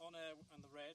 on air and the red.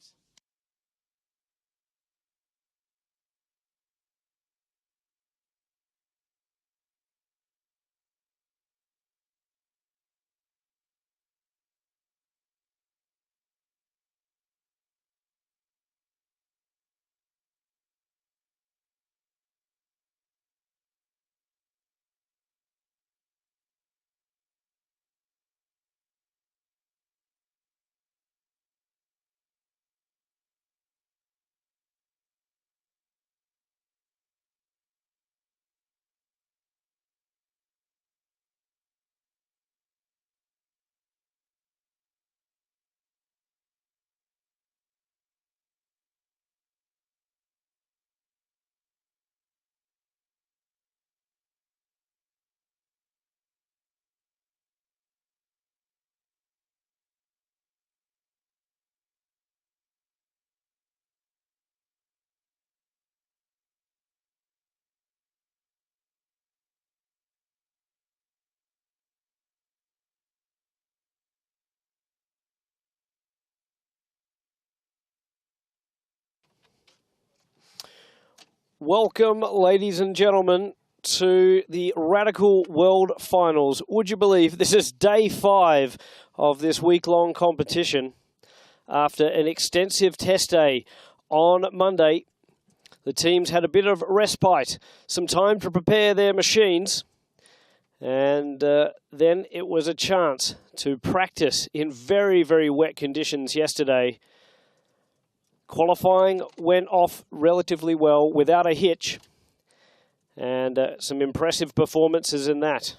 Welcome, ladies and gentlemen, to the Radical World Finals. Would you believe this is day 5 of this week-long competition? After an extensive test day on Monday, the teams had a bit of respite, some time to prepare their machines, and then it was a chance to practice in very, very wet conditions yesterday. Qualifying went off relatively well without a hitch, and some impressive performances in that.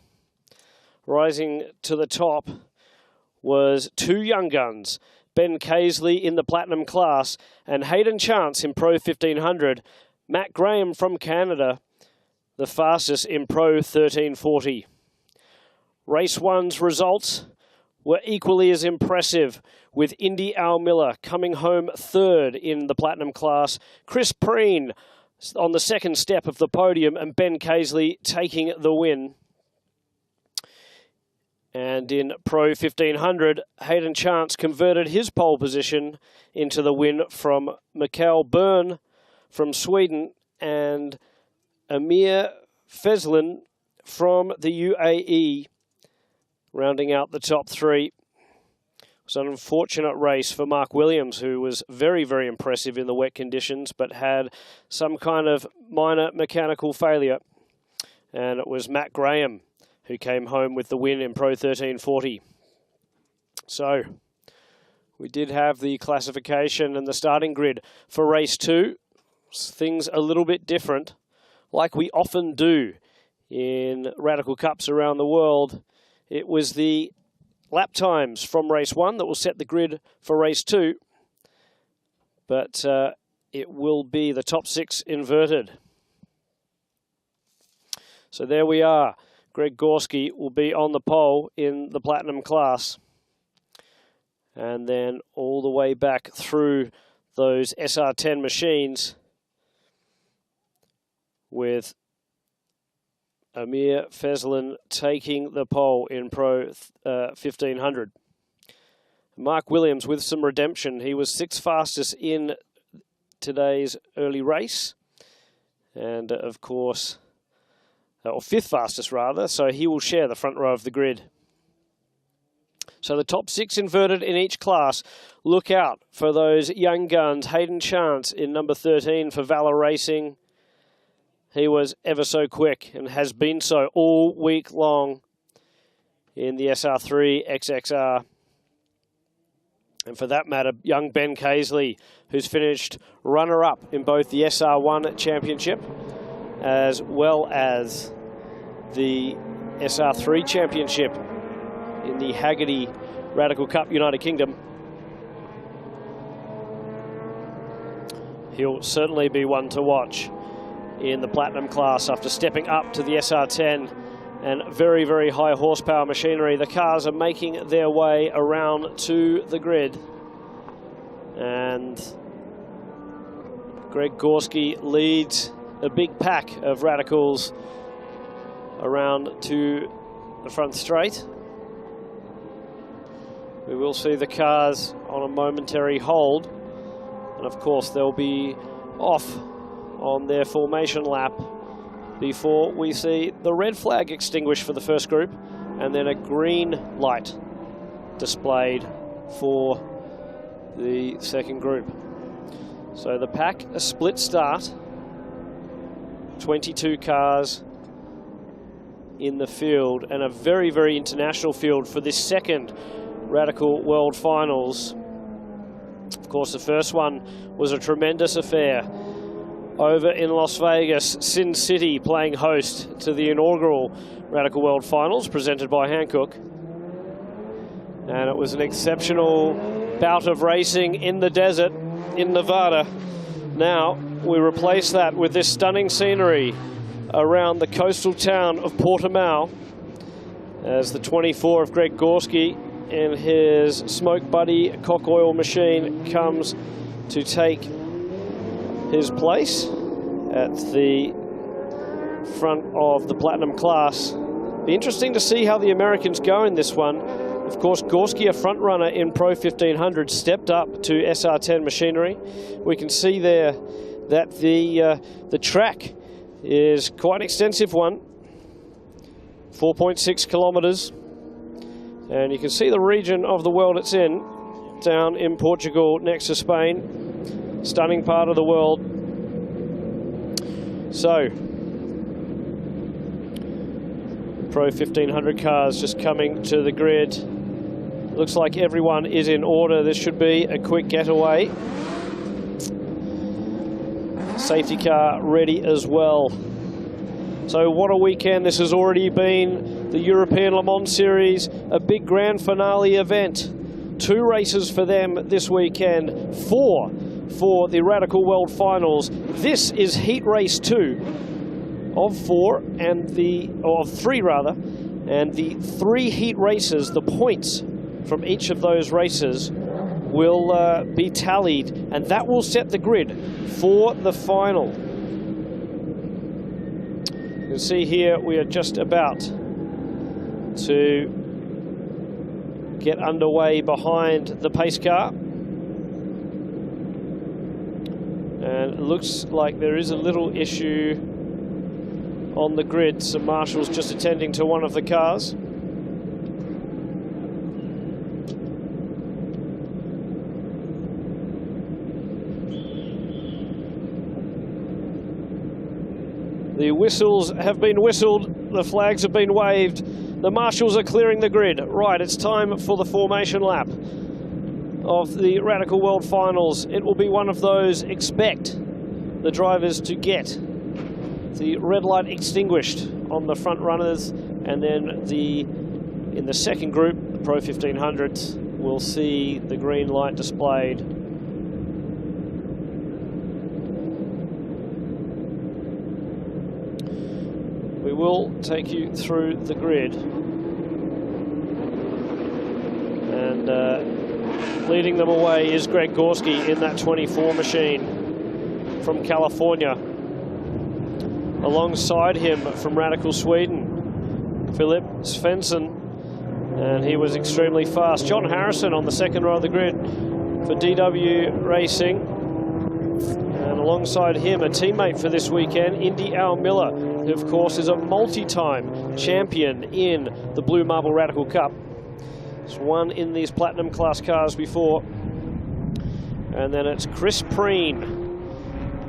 Rising to the top was 2 young guns, Ben Casely in the Platinum class and Hayden Chance in Pro 1500, Matt Graham from Canada, the fastest in Pro 1340. Race 1's results were equally as impressive, with Indy Al Miller coming home 3rd in the Platinum class, Chris Preen on the 2nd step of the podium, and Ben Casely taking the win. And in Pro 1500, Hayden Chance converted his pole position into the win from Mikael Byrne from Sweden and Amir Feslin from the UAE, rounding out the top 3. It was an unfortunate race for Mark Williams, who was very, very impressive in the wet conditions, but had some kind of minor mechanical failure. And it was Matt Graham who came home with the win in Pro 1340. So, we did have the classification and the starting grid for race 2. Things a little bit different, like we often do in Radical Cups around the world. It was the lap times from race 1 that will set the grid for race 2, but it will be the top 6 inverted. So there we are. Greg Gorski will be on the pole in the Platinum class, and then all the way back through those SR10 machines with Amir Feslin taking the pole in Pro 1500. Mark Williams with some redemption. He was 6th fastest in today's early race. And of course, or 5th fastest rather, so he will share the front row of the grid. So the top 6 inverted in each class. Look out for those young guns. Hayden Chance in number 13 for Valor Racing. He was ever so quick and has been so all week long in the SR3 XXR. And for that matter, young Ben Casely, who's finished runner-up in both the SR1 Championship as well as the SR3 Championship in the Haggerty Radical Cup United Kingdom. He'll certainly be one to watch in the Platinum class after stepping up to the SR10 and very, very high horsepower machinery. The cars are making their way around to the grid, and Greg Gorski leads a big pack of Radicals around to the front straight. We will see the cars on a momentary hold. And of course, they'll be off on their formation lap before we see the red flag extinguished for the first group and then a green light displayed for the second group. So the pack, a split start, 22 cars in the field, and a very, very international field for this second Radical World Finals. Of course, the first one was a tremendous affair over in Las Vegas, Sin City playing host to the inaugural Radical World Finals presented by Hankook. And it was an exceptional bout of racing in the desert in Nevada. Now we replace that with this stunning scenery around the coastal town of Portimao as the 24 of Greg Gorski in his Smoke Buddy cock oil machine comes to take his place at the front of the Platinum class. Be interesting to see how the Americans go in this one. Of course, Gorski, a front runner in Pro 1500, stepped up to SR10 machinery. We can see there that the track is quite an extensive one, 4.6 kilometers. And you can see the region of the world it's in, down in Portugal next to Spain. Stunning part of the world. So, Pro 1500 cars just coming to the grid. Looks like everyone is in order. This should be a quick getaway. Safety car ready as well. So what a weekend this has already been. The European Le Mans Series, a big grand finale event. 2 races for them this weekend, 4 for the Radical World Finals. This is heat race 2 of 4, and of 3 rather, and the 3 heat races, the points from each of those races will be tallied, and that will set the grid for the final. You can see here we are just about to get underway behind the pace car. And it looks like there is a little issue on the grid. Some marshals just attending to one of the cars. The whistles have been whistled, the flags have been waved, the marshals are clearing the grid. Right, it's time for the formation lap of the Radical World Finals. It will be one of those, expect the drivers to get the red light extinguished on the front runners, and then in the second group, the Pro 1500s, will see the green light displayed. We will take you through the grid, and leading them away is Greg Gorski in that 24 machine from California. Alongside him from Radical Sweden, Philip Svensson, and he was extremely fast. John Harrison on the second row of the grid for DW Racing, and alongside him a teammate for this weekend, Indy Al Miller, who of course is a multi-time champion in the Blue Marble Radical Cup. He's won in these Platinum class cars before. And then it's Chris Preen,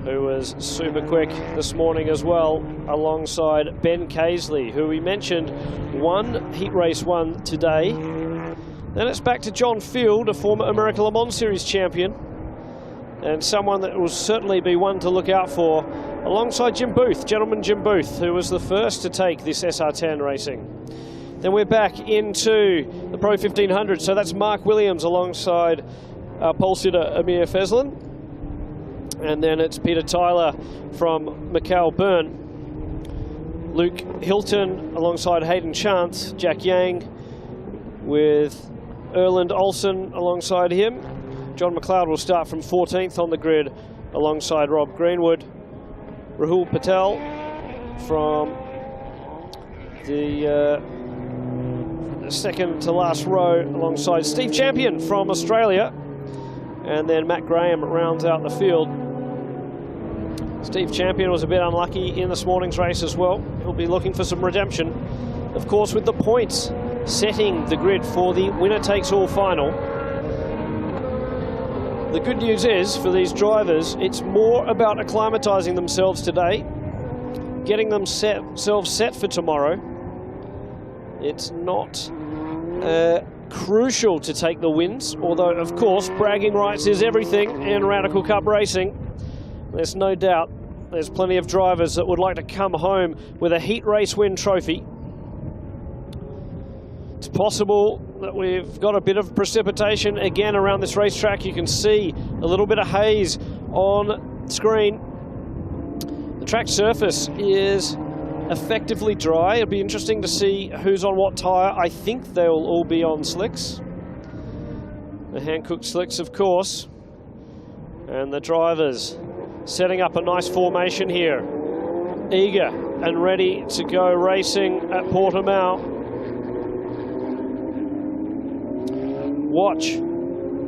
who was super quick this morning as well, alongside Ben Casely, who we mentioned won Heat Race 1 today. Then it's back to John Field, a former American Le Mans Series champion, and someone that will certainly be one to look out for, alongside Jim Booth, gentleman Jim Booth, who was the first to take this SR10 racing. Then we're back into the Pro 1500, so that's Mark Williams alongside pole sitter Amir Feslin. And then it's Peter Tyler from Mikhail Byrne, Luke Hilton alongside Hayden Chance, Jack Yang with Erland Olsen alongside him. John McLeod will start from 14th on the grid alongside Rob Greenwood. Rahul Patel from the second to last row alongside Steve Champion from Australia. And then Matt Graham rounds out the field. Steve Champion was a bit unlucky in this morning's race as well. He'll be looking for some redemption. Of course, with the points setting the grid for the winner-takes-all final. The good news is, for these drivers, it's more about acclimatising themselves today, getting themselves set for tomorrow. It's not crucial to take the wins, although, of course, bragging rights is everything in Radical Cup racing. There's no doubt there's plenty of drivers that would like to come home with a heat race win trophy. It's possible that we've got a bit of precipitation again around this racetrack. You can see a little bit of haze on screen. The track surface is effectively dry. It'll be interesting to see who's on what tyre. I think they'll all be on slicks. The hand-cooked slicks, of course. And the drivers setting up a nice formation here. Eager and ready to go racing at Portimao. Watch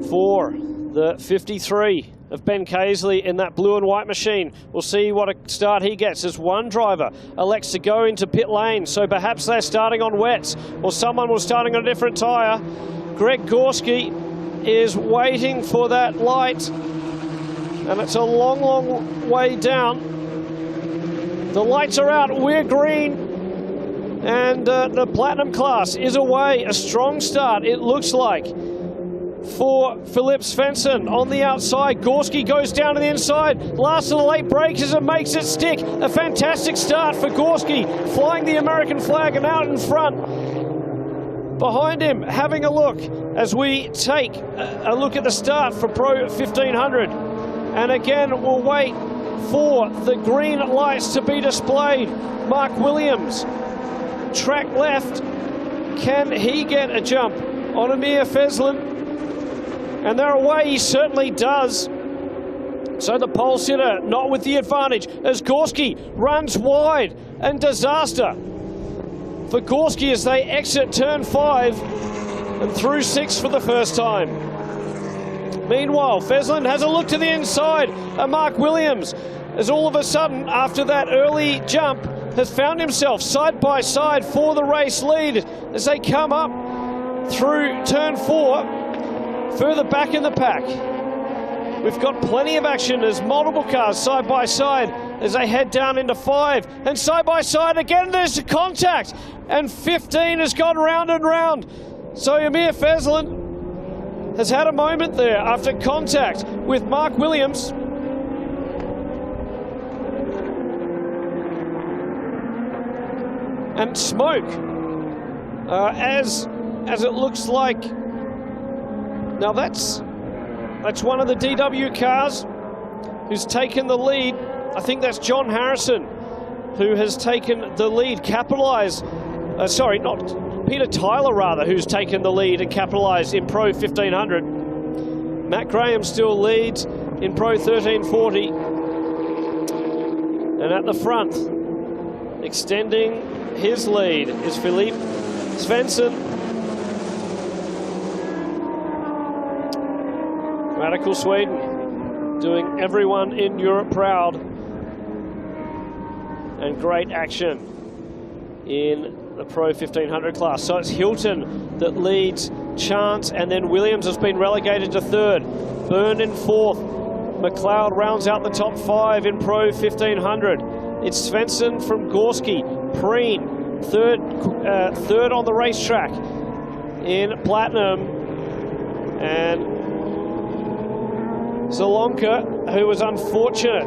for the 53 of Ben Casely in that blue and white machine. We'll see what a start he gets as one driver elects to go into pit lane. So perhaps they're starting on wets, or someone was starting on a different tyre. Greg Gorski is waiting for that light, and it's a long, long way down. The lights are out, we're green. And the Platinum class is away. A strong start, it looks like, for Philip Svensson on the outside. Gorski goes down to the inside. Last of the late breakers and makes it stick. A fantastic start for Gorski, flying the American flag and out in front. Behind him, having a look as we take a look at the start for Pro 1500. And again, we'll wait for the green lights to be displayed. Mark Williams, track left. Can he get a jump on Amir Feslin? And they're away, he certainly does. So the pole sitter not with the advantage as Gorski runs wide, and disaster for Gorski as they exit turn 5 and through 6 for the first time. Meanwhile, Feslin has a look to the inside, and Mark Williams, as all of a sudden, after that early jump, has found himself side by side for the race lead as they come up through turn 4. Further back in the pack, we've got plenty of action as multiple cars side by side as they head down into 5. And side by side again, there's a contact. And 15 has gone round and round. So Amir Feslin has had a moment there after contact with Mark Williams. And smoke, as it looks like. Now that's one of the DW cars who's taken the lead. I think that's John Harrison who has taken the lead, capitalised. Sorry, not Peter Tyler rather, who's taken the lead and capitalised in Pro 1500. Matt Graham still leads in Pro 1340. And at the front, extending his lead, is Philip Svensson. Radical Sweden, doing everyone in Europe proud. And great action in the Pro 1500 class. So it's Hilton that leads, Chance, and then Williams has been relegated to 3rd. Byrne in 4th. McLeod rounds out the top 5 in Pro 1500. It's Svensson from Gorski. Preen, third on the racetrack in Platinum. And Zalonka, who was unfortunate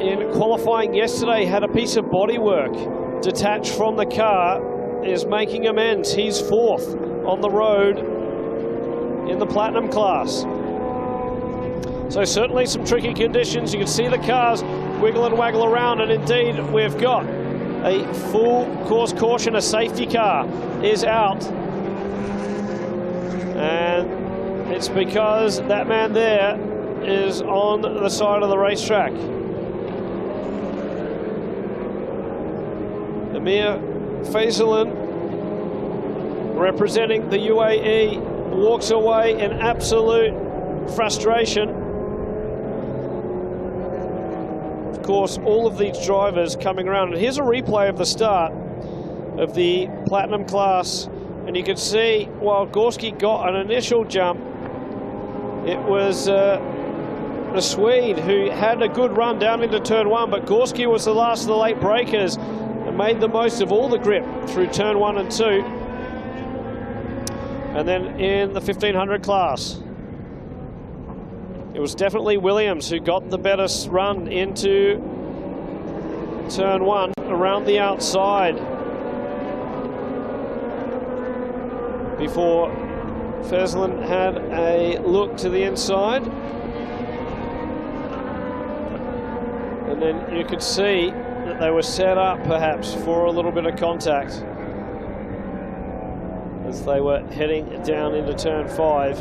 in qualifying yesterday, had a piece of bodywork detached from the car, is making amends. He's 4th on the road in the Platinum class. So certainly some tricky conditions. You can see the cars wiggle and waggle around, and indeed we've got a full course caution. A safety car is out, and it's because that man there is on the side of the racetrack. Amir Feslin representing the UAE, walks away in absolute frustration. Of course, all of these drivers coming around. And here's a replay of the start of the Platinum class. And you can see, while Gorski got an initial jump, it was the Swede who had a good run down into turn 1, but Gorski was the last of the late breakers and made the most of all the grip through turn 1 and 2. And then in the 1500 class, it was definitely Williams who got the better run into turn 1 around the outside before Feslin had a look to the inside. And then you could see that they were set up perhaps for a little bit of contact as they were heading down into turn 5.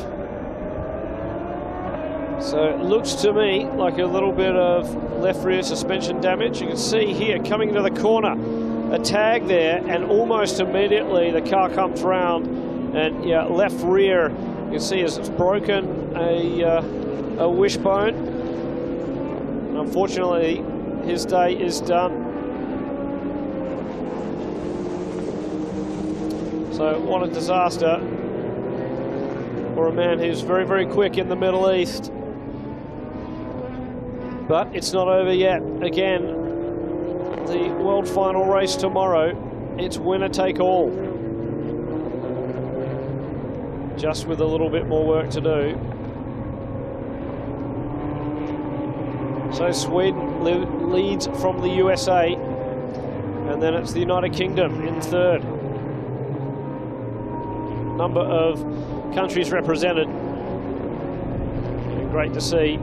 So it looks to me like a little bit of left rear suspension damage. You can see here coming into the corner, a tag there, and almost immediately the car comes round, and yeah, left rear, you can see as it's broken a wishbone. And unfortunately, his day is done. So what a disaster for a man who's very, very quick in the Middle East. But it's not over yet. Again, the world final race tomorrow, it's winner take all. Just with a little bit more work to do. So Sweden leads from the USA, and then it's the United Kingdom in third. Number of countries represented. And great to see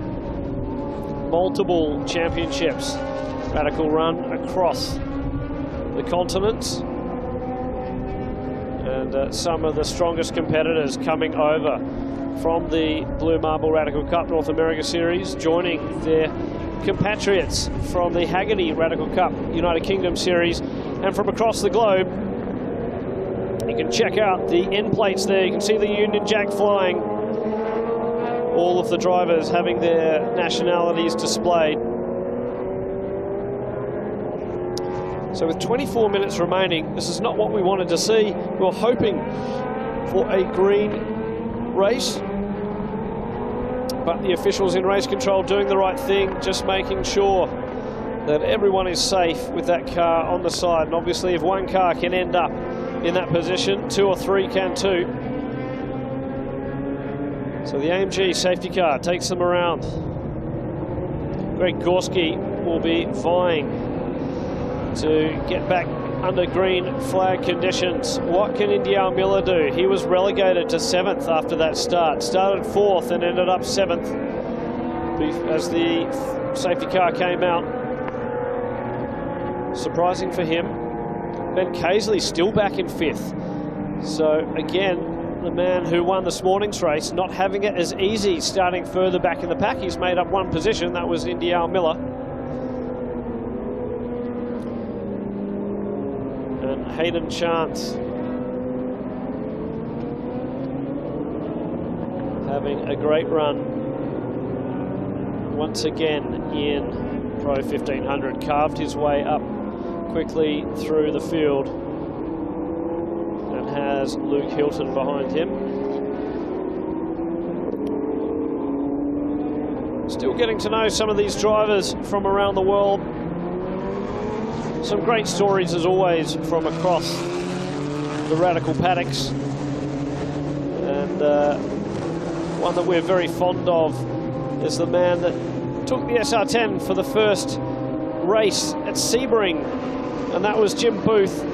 multiple championships. Radical run across the continents. And some of the strongest competitors coming over from the Blue Marble Radical Cup North America Series, joining their compatriots from the Haggerty Radical Cup United Kingdom Series, and from across the globe. You can check out the end plates there. You can see the Union Jack flying. All of the drivers having their nationalities displayed. So with 24 minutes remaining, this is not what we wanted to see. We were hoping for a green race, but the officials in race control doing the right thing, just making sure that everyone is safe with that car on the side. And obviously if one car can end up in that position, 2 or 3 can too. So the AMG safety car takes them around. Greg Gorski will be vying to get back under green flag conditions. What can Indial Miller do? He was relegated to 7th after that start. Started 4th and ended up 7th as the safety car came out. Surprising for him. Ben Casely still back in 5th. So again, the man who won this morning's race not having it as easy starting further back in the pack. He's made up one position. That was Indial Miller. And Hayden Chance having a great run once again in Pro 1500. Carved his way up quickly through the field and has Luke Hilton behind him. Still getting to know some of these drivers from around the world. Some great stories as always from across the Radical paddocks, and one that we're very fond of is the man that took the SR10 for the first race at Sebring, and that was Jim Booth.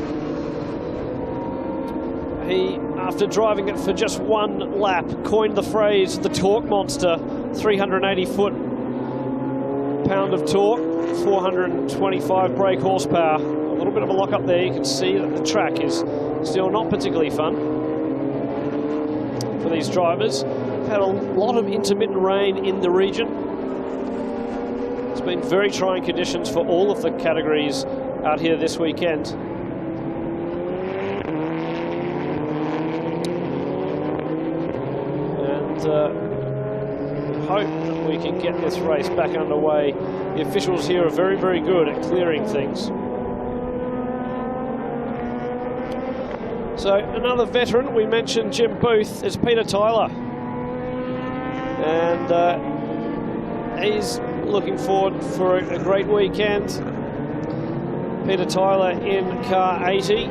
He, after driving it for just one lap, coined the phrase the torque monster. 380 foot-pound of torque, 425 brake horsepower. A little bit of a lock up there. You can see that the track is still not particularly fun for these drivers. Had a lot of intermittent rain in the region. It's been very trying conditions for all of the categories out here this weekend. and hope that we can get this race back underway. The officials here are very, very good at clearing things. So another veteran, we mentioned Jim Booth, is Peter Tyler. And he's looking forward for a great weekend. Peter Tyler in car 80.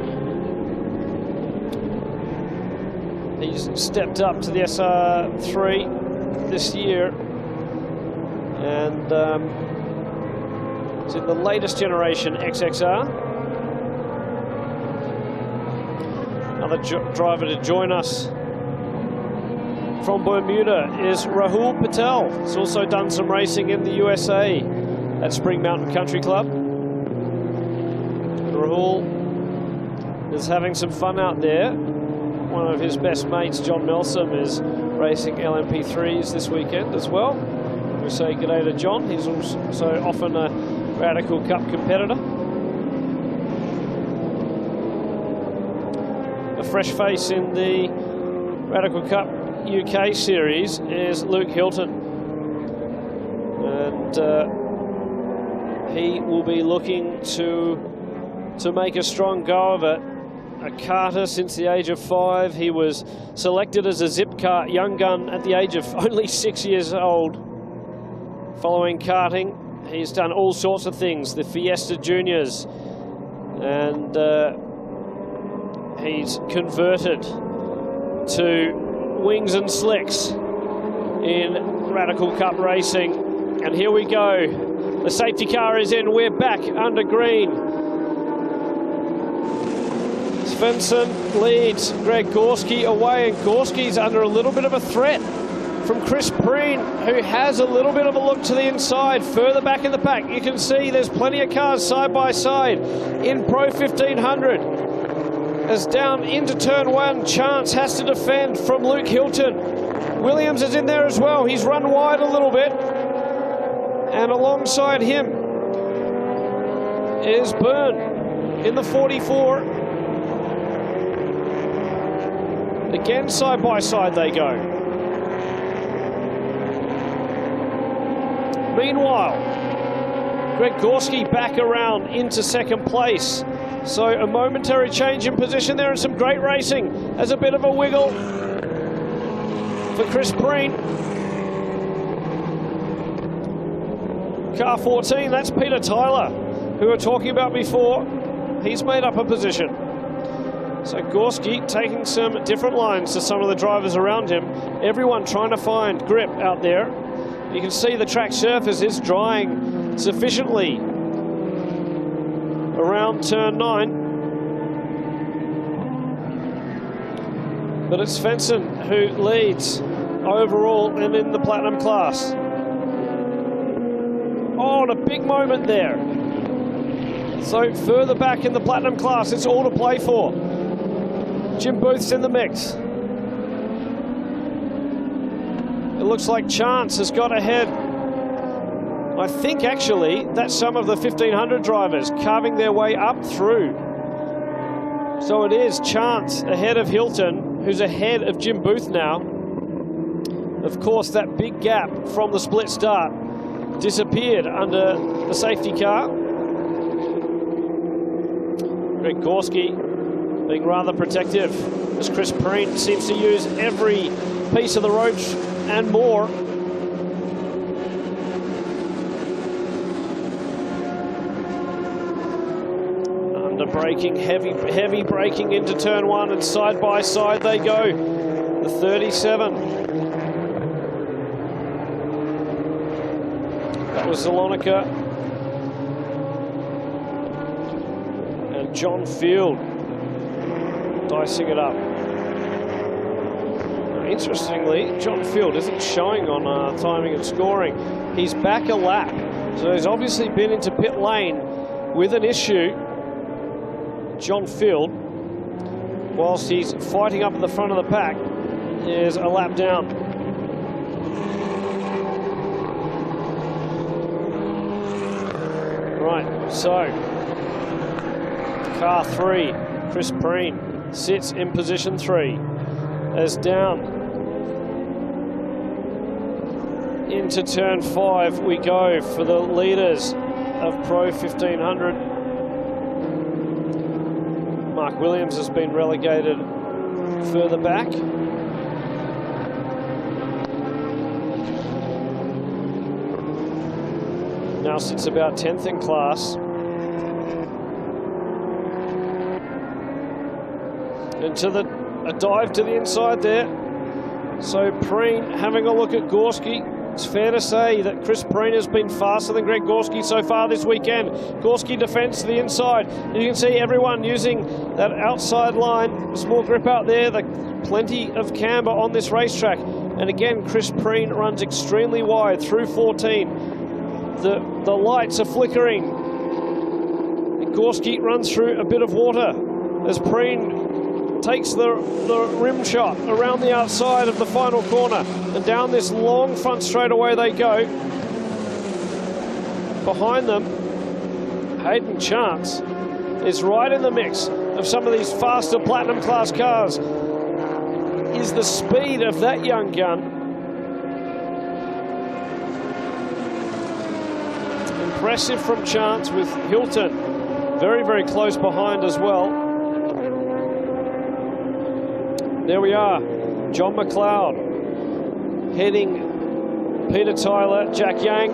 He's stepped up to the SR3 this year, and it's in the latest generation XXR. Another driver to join us from Bermuda is Rahul Patel. He's also done some racing in the USA at Spring Mountain Country Club. Rahul is having some fun out there. One of his best mates, John Melsom, is racing LMP3s this weekend as well. We say good day to John. He's also often a Radical Cup competitor. A fresh face in the Radical Cup UK series is Luke Hilton. And he will be looking to make a strong go of it. A karter since the age of 5. He was selected as a zip kart young gun at the age of only 6 years old. Following karting, he's done all sorts of things, the Fiesta Juniors, and he's converted to wings and slicks in Radical Cup racing. And here we go. The safety car is in. We're back under green. Svensson leads Greg Gorski away, and Gorski's under a little bit of a threat from Chris Preen, who has a little bit of a look to the inside. Further back in the pack, you can see there's plenty of cars side by side in Pro 1500. As down into turn 1, Chance has to defend from Luke Hilton. Williams is in there as well. He's run wide a little bit. And alongside him is Byrne in the 44. Again, side by side they go. Meanwhile, Greg Gorski back around into second place. So a momentary change in position there and some great racing as a bit of a wiggle for Chris Preen. Car 14, that's Peter Tyler, who we were talking about before. He's made up a position. So Gorski taking some different lines to some of the drivers around him. Everyone trying to find grip out there. You can see the track surface is drying sufficiently around turn 9. But it's Svensson who leads overall and in the platinum class. Oh, and a big moment there. So further back in the platinum class, it's all to play for. Jim Booth's in the mix. It looks like Chance has got ahead. I think actually that's some of the 1500 drivers carving their way up through. So it is Chance ahead of Hilton, who's ahead of Jim Booth now. Of course, that big gap from the split start disappeared under the safety car. Greg Gorski being rather protective as Chris Preen seems to use every piece of the road and more. Under braking, heavy braking into turn 1, and side by side they go. The 37. That was Zalonica. And John Field dicing it up. Interestingly, John Field isn't showing on timing and scoring. He's back a lap, so he's obviously been into pit lane with an issue. John Field, whilst he's fighting up at the front of the pack, is a lap down. Right, so car 3, Chris Preen sits in position 3 as down into turn 5 we go for the leaders of Pro 1500. Mark Williams has been relegated further back. Now sits about 10th in class. Into a dive to the inside there. So Preen having a look at Gorski. It's fair to say that Chris Preen has been faster than Greg Gorski so far this weekend. Gorski defends to the inside. And you can see everyone using that outside line. Small grip out there. Plenty of camber on this racetrack. And again, Chris Preen runs extremely wide through 14. The lights are flickering. And Gorski runs through a bit of water as Preen takes the rim shot around the outside of the final corner, and down this long front straightaway they go. Behind them, Hayden Chance is right in the mix of some of these faster platinum class cars. Is the speed of that young gun. Impressive from Chance, with Hilton very, very close behind as well. There we are, John McLeod heading Peter Tyler, Jack Yang.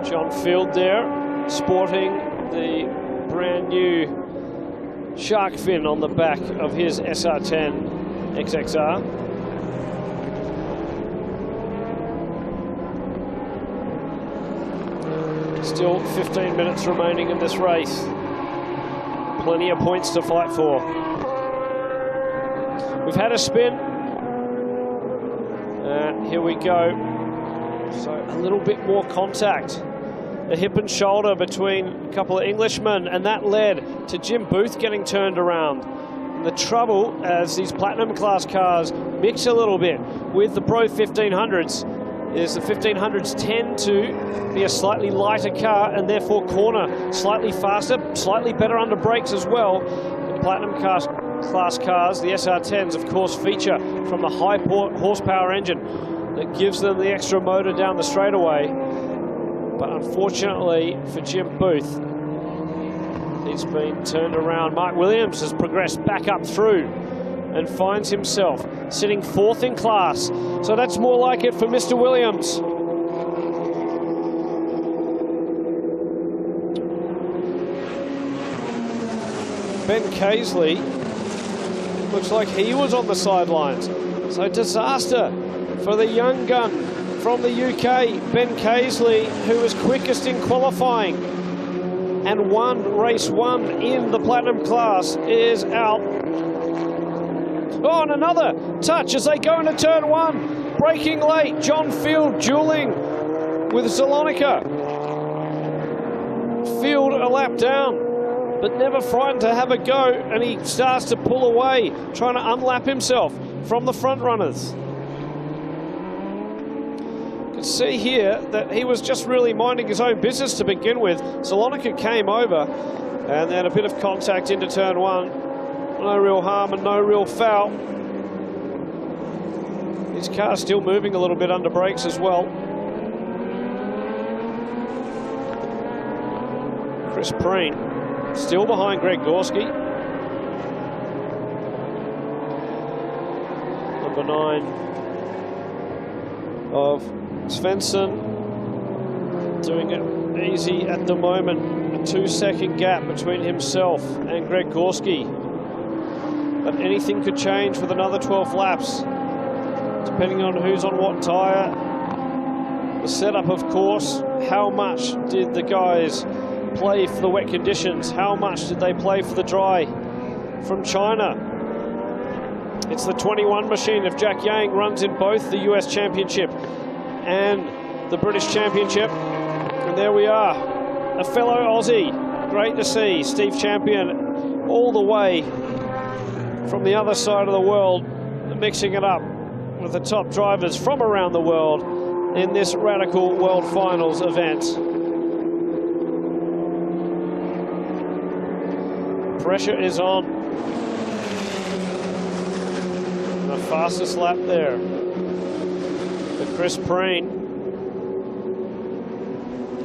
John Field there, sporting the brand new shark fin on the back of his SR10 XXR. Still 15 minutes remaining in this race. Plenty of points to fight for. We've had a spin. Here we go. So a little bit more contact. The hip and shoulder between a couple of Englishmen, and that led to Jim Booth getting turned around. And the trouble, as these platinum class cars mix a little bit with the Pro 1500s, is the 1500s tend to be a slightly lighter car and therefore corner slightly faster, slightly better under brakes as well. The platinum class cars, the SR10s, of course, feature from the high horsepower engine that gives them the extra motor down the straightaway. But unfortunately for Jim Booth, he's been turned around. Mark Williams has progressed back up through and finds himself sitting 4th in class. So that's more like it for Mr. Williams. Ben Casely looks like he was on the sidelines. So disaster for the young gun from the UK, Ben Casely, who was quickest in qualifying and won race 1 in the platinum class, is out. Oh, and another touch as they go into turn 1. Braking late, John Field dueling with Zalonica. Field a lap down, but never frightened to have a go, and he starts to pull away, trying to unlap himself from the front runners. You can see here that he was just really minding his own business to begin with. Zalonica came over, and then a bit of contact into turn 1. No real harm and no real foul. His car's still moving a little bit under brakes as well. Chris Preen still behind Greg Gorski. Number 9 of Svensson doing it easy at the moment. A 2-second gap between himself and Greg Gorski. But anything could change with another 12 laps, depending on who's on what tyre. The setup, of course, how much did the guys play for the wet conditions? How much did they play for the dry from China? It's the 21 machine of Jack Yang, runs in both the US Championship and the British Championship. And there we are, a fellow Aussie. Great to see Steve Champion all the way from the other side of the world, mixing it up with the top drivers from around the world in this Radical World Finals event. Pressure is on. the fastest lap there for Chris Preen.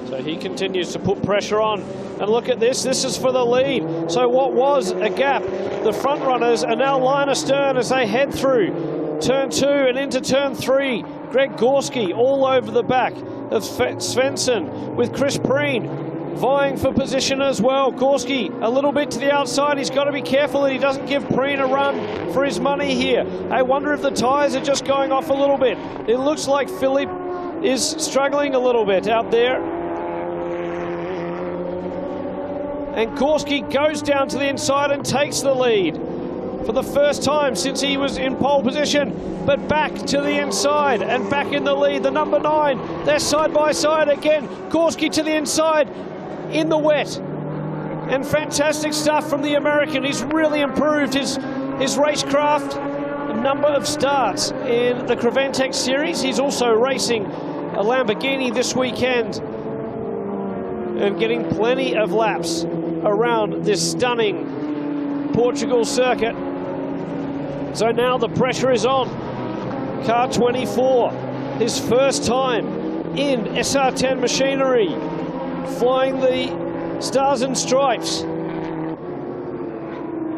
So he continues to put pressure on. And look at this, this is for the lead. So what was a gap, the front runners are now line astern as they head through turn 2 and into turn 3. Greg Gorski all over the back of Svensson, with Chris Preen vying for position as well. Gorski a little bit to the outside. He's got to be careful that he doesn't give Preen a run for his money here. I wonder if the tyres are just going off a little bit. It looks like Philippe is struggling a little bit out there. And Gorski goes down to the inside and takes the lead for the first time since he was in pole position, but back to the inside and back in the lead. The number 9, they're side by side again. Gorski to the inside in the wet. And fantastic stuff from the American. He's really improved his racecraft, a number of starts in the Creventex series. He's also racing a Lamborghini this weekend and getting plenty of laps around this stunning Portugal circuit. So now the pressure is on. Car 24, his first time in SR10 machinery, flying the Stars and Stripes.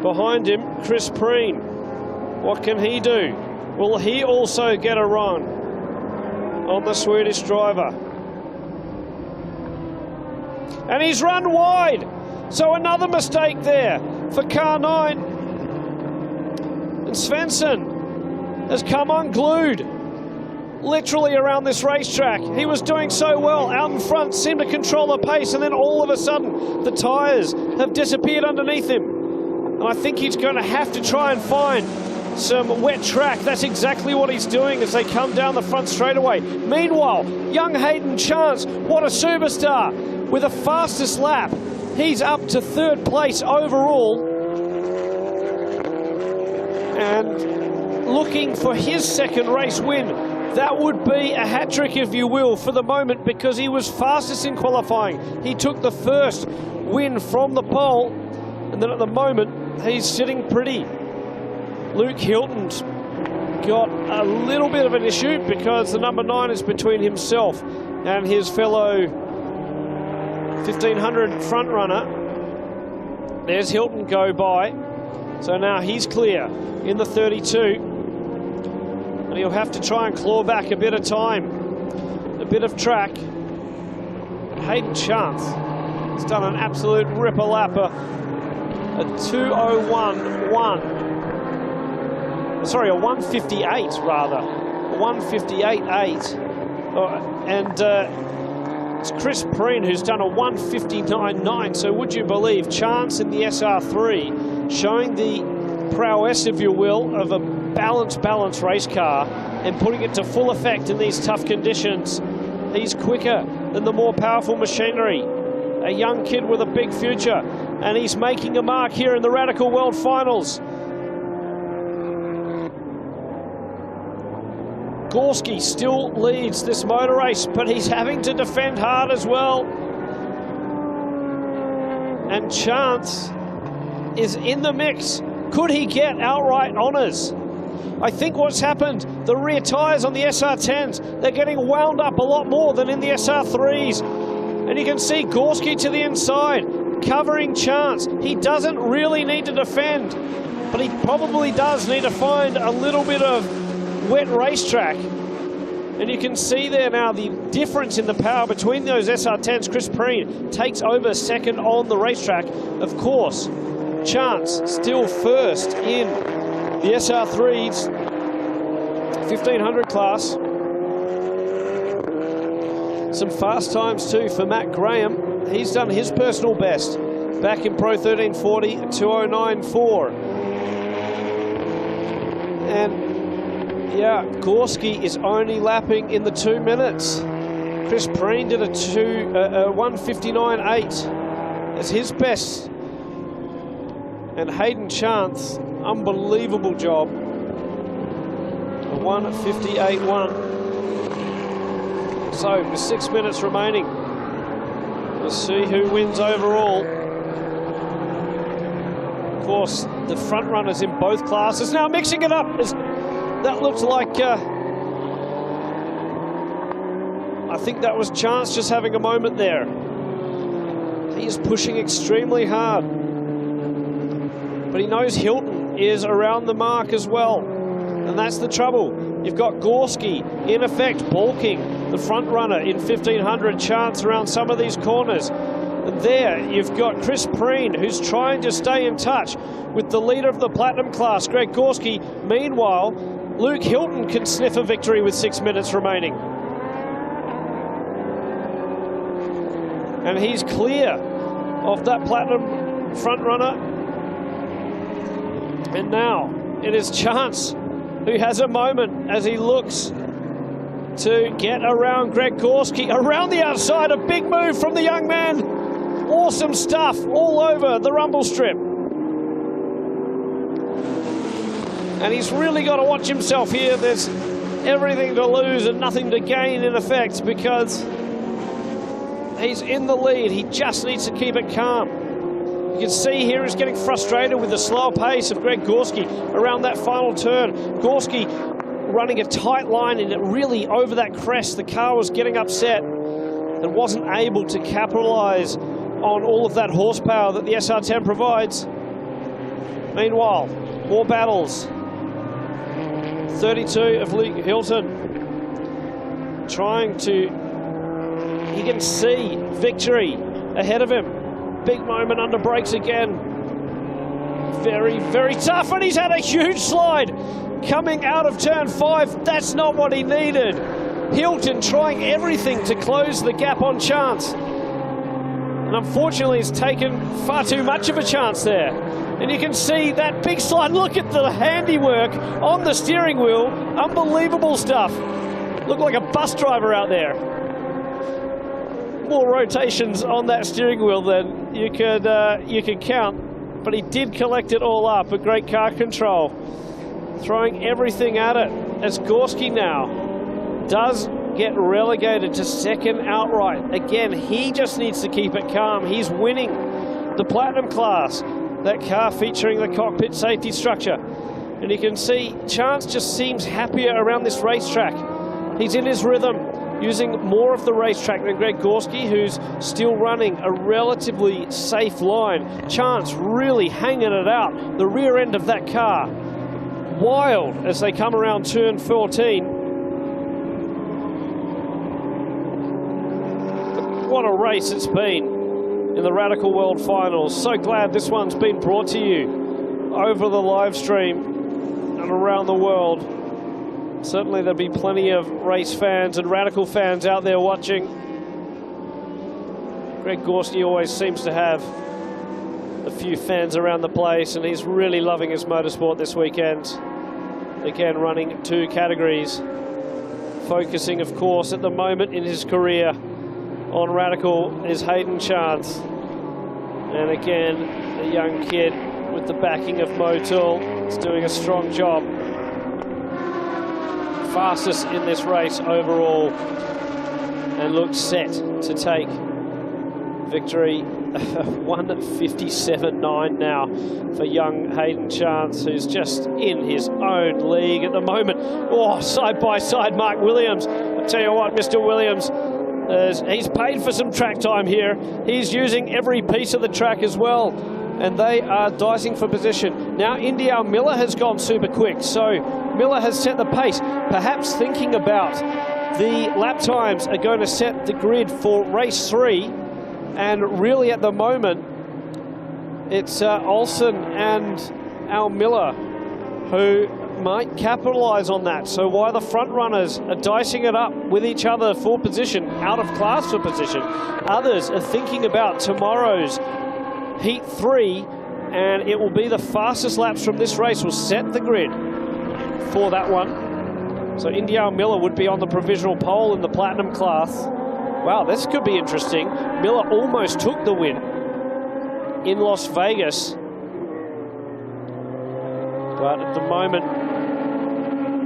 Behind him, Chris Preen. What can he do? Will he also get a run on the Swedish driver? And he's run wide. So another mistake there for car 9. And Svensson has come unglued literally around this racetrack. He was doing so well out in front, seemed to control the pace, and then all of a sudden the tyres have disappeared underneath him. And I think he's going to have to try and find some wet track. That's exactly what he's doing as they come down the front straightaway. Meanwhile, young Hayden Chance, what a superstar, with the fastest lap. He's up to 3rd place overall. And looking for his 2nd race win. That would be a hat-trick, if you will, for the moment, because he was fastest in qualifying. He took the first win from the pole, and then at the moment, he's sitting pretty. Luke Hilton's got a little bit of an issue because the number 9 is between himself and his fellow 1500 front runner. There's Hilton go by. So now he's clear in the 32. And he'll have to try and claw back a bit of time, a bit of track. Hayden Chance has done an absolute ripper lapper. A 2:01.1. Sorry, a 1:58 rather. A 1:58.8. And it's Chris Preen who's done a 1:59.9. So would you believe Chance in the SR3 showing the prowess, if you will, of a balanced race car and putting it to full effect in these tough conditions. He's quicker than the more powerful machinery. A young kid with a big future, and he's making a mark here in the Radical World Finals. Gorski still leads this motor race, but he's having to defend hard as well. And Chance is in the mix. Could he get outright honours? I think what's happened, the rear tyres on the SR10s, they're getting wound up a lot more than in the SR3s. And you can see Gorski to the inside, covering Chance. He doesn't really need to defend, but he probably does need to find a little bit of wet racetrack. And you can see there now the difference in the power between those SR10s. Chris Preen takes over 2nd on the racetrack. Of course, Chance still first in the SR3's 1500 class. Some fast times too for Matt Graham. He's done his personal best back in Pro 1340 at 2:09.4. And yeah, Gorski is only lapping in the 2 minutes. Chris Preen did a 1:59.8 as his best. And Hayden Chance, unbelievable job. A 1:58.1. So, with 6 minutes remaining, we'll see who wins overall. Of course, the front runners in both classes now mixing it up as that looked like, I think that was Chance just having a moment there. He is pushing extremely hard. But he knows Hilton is around the mark as well. And that's the trouble. You've got Gorski, in effect, balking the front runner in 1500, Chance around some of these corners. And there you've got Chris Preen, who's trying to stay in touch with the leader of the Platinum class, Greg Gorski. Meanwhile, Luke Hilton can sniff a victory with 6 minutes remaining. And he's clear of that Platinum front runner. And now it is Chance who has a moment as he looks to get around Greg Gorski. Around the outside, a big move from the young man. Awesome stuff all over the rumble strip. And he's really got to watch himself here. There's everything to lose and nothing to gain in effect, because he's in the lead. He just needs to keep it calm. You can see here he's getting frustrated with the slower pace of Greg Gorski around that final turn. Gorski running a tight line, and it really over that crest, the car was getting upset and wasn't able to capitalize on all of that horsepower that the SR10 provides. Meanwhile, more battles. 32 of Luke Hilton trying to, he can see victory ahead of him. Big moment under brakes again. Very, very tough, and he's had a huge slide coming out of turn 5. That's not what he needed. Hilton trying everything to close the gap on Chance. And unfortunately, he's taken far too much of a chance there. And you can see that big slide. Look at the handiwork on the steering wheel. Unbelievable stuff. Look like a bus driver out there. More rotations on that steering wheel than you could count. But he did collect it all up. A great car control. Throwing everything at it as Gorski now does get relegated to second outright. Again, he just needs to keep it calm. He's winning the Platinum class. That car featuring the cockpit safety structure. And you can see Chance just seems happier around this racetrack. He's in his rhythm, using more of the racetrack than Greg Gorski, who's still running a relatively safe line. Chance really hanging it out. The rear end of that car, wild as they come around turn 14. What a race it's been in the Radical World Finals. So glad this one's been brought to you over the live stream and around the world. Certainly there'll be plenty of race fans and Radical fans out there watching. Greg Gorski always seems to have a few fans around the place, and he's really loving his motorsport this weekend. Again, running 2 categories. Focusing, of course, at the moment in his career on Radical is Hayden Chance. And again, the young kid with the backing of Motul is doing a strong job. Fastest in this race overall, and looks set to take victory. 1:57.9 now for young Hayden Chance, who's just in his own league at the moment. Oh, side by side Mark Williams. I'll tell you what, Mr. Williams, he's paid for some track time here. He's using every piece of the track as well, and they are dicing for position. Now India Miller has gone super quick, so Miller has set the pace, perhaps thinking about the lap times are going to set the grid for race 3. And really at the moment, it's Olsen and Al Miller who might capitalize on that. So while the front runners are dicing it up with each other for position, out of class for position, others are thinking about tomorrow's Heat 3, and it will be the fastest laps from this race will set the grid for that one. So India Miller would be on the provisional pole in the Platinum class. Wow, this could be interesting. Miller almost took the win in Las Vegas. But at the moment,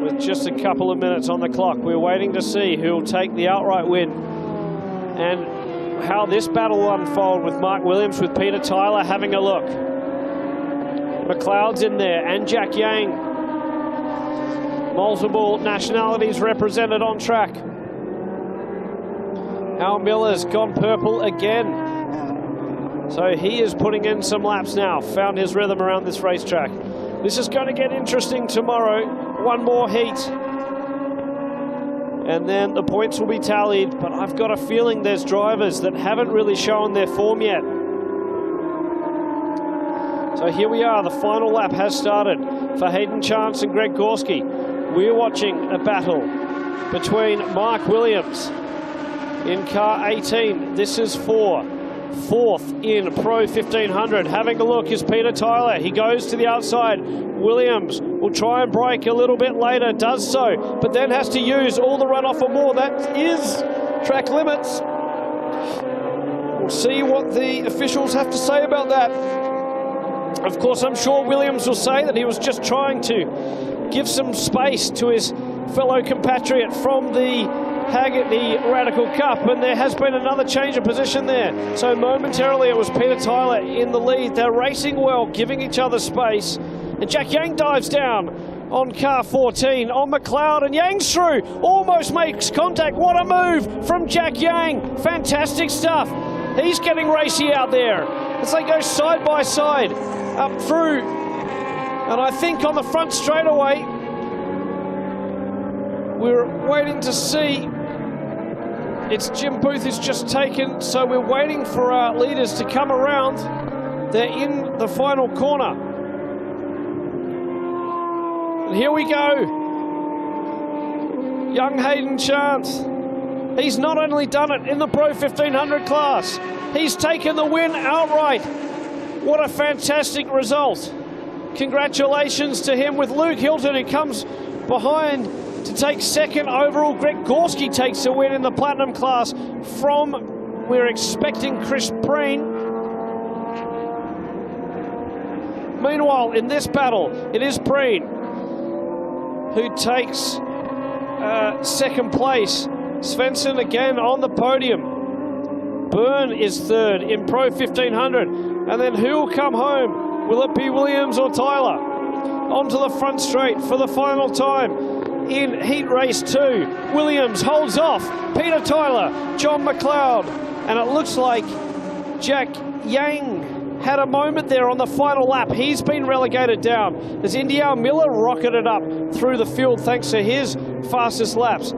with just a couple of minutes on the clock, we're waiting to see who will take the outright win and how this battle will unfold, with Mark Williams, with Peter Tyler having a look. McLeod's in there, and Jack Yang. Multiple nationalities represented on track. Al Miller's gone purple again. So he is putting in some laps now, found his rhythm around this racetrack. This is going to get interesting tomorrow. One more heat. And then the points will be tallied, but I've got a feeling there's drivers that haven't really shown their form yet. So here we are, the final lap has started for Hayden Chance and Greg Gorski. We're watching a battle between Mark Williams in car 18. This is for fourth in Pro 1500. Having a look is Peter Tyler. He goes to the outside. Williams will try and brake a little bit later, does so, but then has to use all the runoff or more. That is track limits. We'll see what the officials have to say about that. Of course, I'm sure Williams will say that he was just trying to give some space to his fellow compatriot from the Haggerty Radical Cup, and there has been another change of position there. So momentarily it was Peter Tyler in the lead. They're racing well, giving each other space. And Jack Yang dives down on car 14 on McLeod, and Yang's through, almost makes contact. What a move from Jack Yang. Fantastic stuff. He's getting racy out there as they go side by side up through. And I think on the front straightaway, we're waiting to see. It's Jim Booth who's just taken, so we're waiting for our leaders to come around. They're in the final corner. And here we go. Young Hayden Chance. He's not only done it in the Pro 1500 class, he's taken the win outright. What a fantastic result. Congratulations to him, with Luke Hilton, who comes behind to take second overall. Greg Gorski takes a win in the Platinum class from, we're expecting, Chris Preen. Meanwhile, in this battle, it is Preen who takes second place. Svensson again on the podium. Byrne is third in Pro 1500. And then who will come home? Will it be Williams or Tyler? Onto the front straight for the final time in heat race 2. Williams holds off Peter Tyler, John McLeod, and it looks like Jack Yang had a moment there on the final lap. He's been relegated down as Indiana Miller rocketed up through the field thanks to his fastest laps.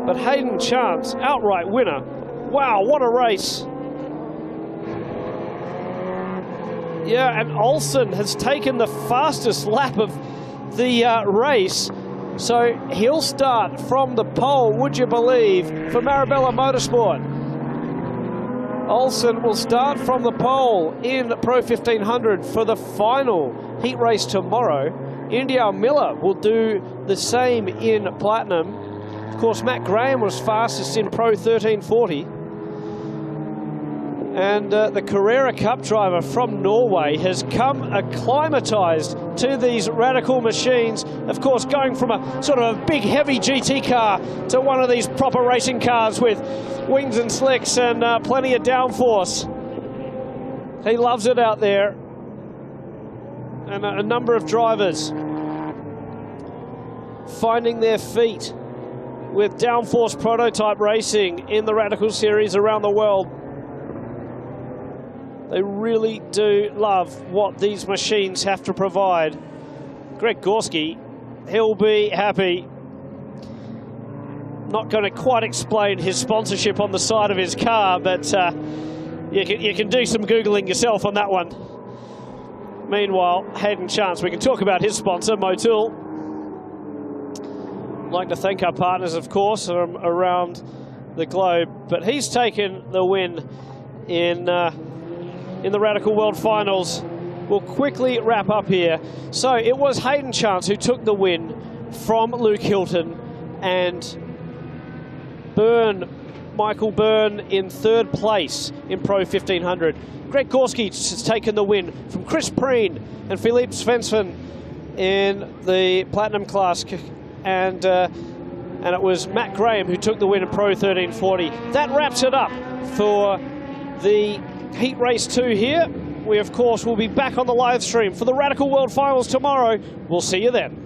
But Hayden Chance, outright winner. Wow, what a race. Yeah, and Olsen has taken the fastest lap of the race. So he'll start from the pole, would you believe, for Marabella Motorsport. Olsen will start from the pole in Pro 1500 for the final heat race tomorrow. India Miller will do the same in Platinum. Of course, Matt Graham was fastest in Pro 1340. And the Carrera Cup driver from Norway has come acclimatized to these radical machines. Of course, going from a sort of a big, heavy GT car to one of these proper racing cars with wings and slicks and plenty of downforce. He loves it out there. And a number of drivers finding their feet with downforce prototype racing in the Radical Series around the world. They really do love what these machines have to provide. Greg Gorski, he'll be happy. Not going to quite explain his sponsorship on the side of his car, but you can do some Googling yourself on that one. Meanwhile, Hayden Chance, we can talk about his sponsor, Motul. I'd like to thank our partners, of course, around the globe, but he's taken the win in the Radical World Finals. We'll quickly wrap up here. So it was Hayden Chance who took the win from Luke Hilton, and Michael Byrne in third place in Pro 1500. Greg Gorski has taken the win from Chris Preen and Philippe Svensson in the Platinum class, and it was Matt Graham who took the win in Pro 1340. That wraps it up for the Heat Race 2 here. We, of course, will be back on the live stream for the Radical World Finals tomorrow. We'll see you then.